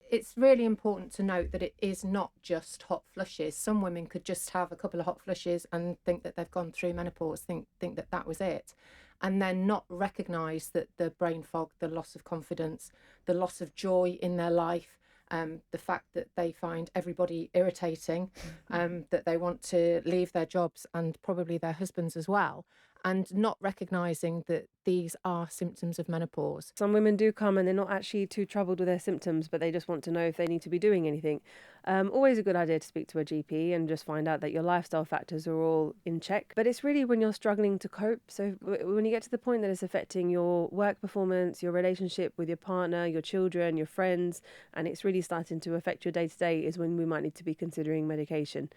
It's really important to note that it is not just hot flushes. Some women could just have a couple of hot flushes and think that they've gone through menopause, think that that was it, and then not recognise that the brain fog, the loss of confidence, the loss of joy in their life, the fact that they find everybody irritating, that they want to leave their jobs and probably their husbands as well, and not recognising that these are symptoms of menopause. Some women do come and they're not actually too troubled with their symptoms, but they just want to know if they need to be doing anything. Always a good idea to speak to a GP and just find out that your lifestyle factors are all in check. But it's really when you're struggling to cope. So when you get to the point that it's affecting your work performance, your relationship with your partner, your children, your friends, and it's really starting to affect your day to day, is when we might need to be considering medication.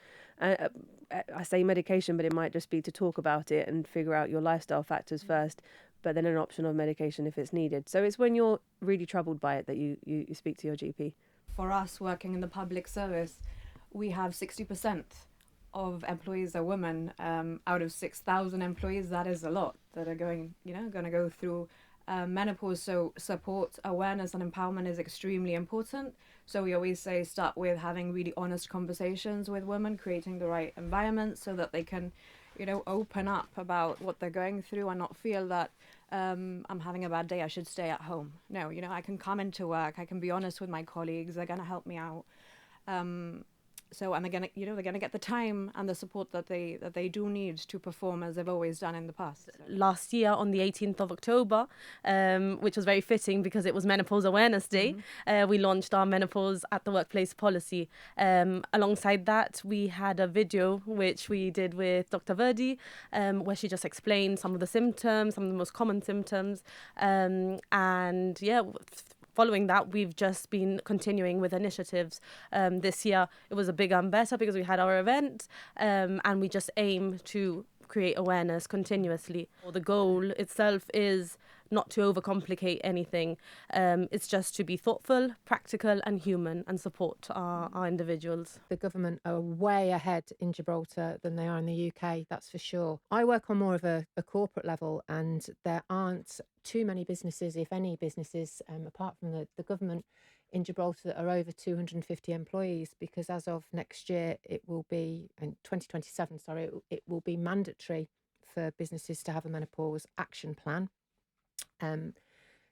I say medication, but it might just be to talk about it and figure out your lifestyle factors first, but then an option of medication if it's needed. So it's when you're really troubled by it that you speak to your GP. For us working in the public service, we have 60% of employees are women. Out of 6,000 employees, that is a lot that are going to go through menopause. So support, awareness and empowerment is extremely important. So we always say start with having really honest conversations with women, creating the right environment so that they can open up about what they're going through and not feel that I'm having a bad day, I should stay at home. No, I can come into work, I can be honest with my colleagues, they're going to help me out. And they're gonna get the time and the support that they do need to perform as they've always done in the past. Last year on the 18th of October, which was very fitting because it was Menopause Awareness Day, we launched our Menopause at the Workplace policy. Alongside that, we had a video which we did with Dr. Verdi, where she just explained some of the symptoms, some of the most common symptoms, following that, we've just been continuing with initiatives. This year, it was a bigger and better because we had our event, and we just aim to create awareness continuously. The goal itself is not to overcomplicate anything. It's just to be thoughtful, practical and human and support our individuals. The government are way ahead in Gibraltar than they are in the UK, that's for sure. I work on more of a corporate level, and there aren't too many businesses, if any businesses, apart from the government in Gibraltar, that are over 250 employees, because as of next year, it will be, in 2027, it will be mandatory for businesses to have a menopause action plan.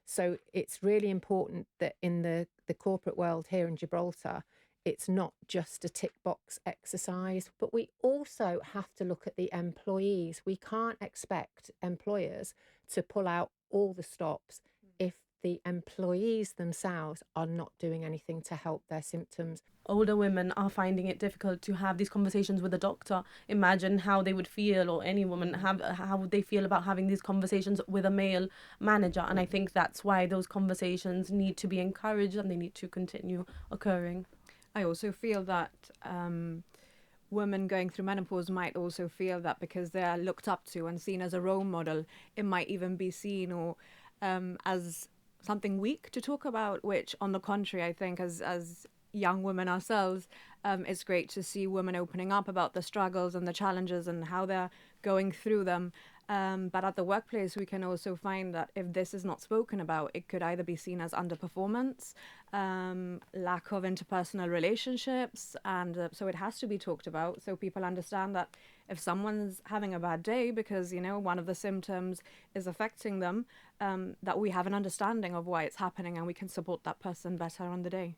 So it's really important that in the corporate world here in Gibraltar, it's not just a tick box exercise, but we also have to look at the employees. We can't expect employers to pull out all the stops if the employees themselves are not doing anything to help their symptoms. Older women are finding it difficult to have these conversations with a doctor. Imagine how they would feel, or any woman, how would they feel about having these conversations with a male manager. And I think that's why those conversations need to be encouraged and they need to continue occurring. I also feel that women going through menopause might also feel that because they are looked up to and seen as a role model, it might even be seen or as something weak to talk about, which on the contrary, I think as young women ourselves, it's great to see women opening up about the struggles and the challenges and how they're going through them. But at the workplace, we can also find that if this is not spoken about, it could either be seen as underperformance, lack of interpersonal relationships, and so it has to be talked about so people understand that if someone's having a bad day because, one of the symptoms is affecting them, that we have an understanding of why it's happening and we can support that person better on the day.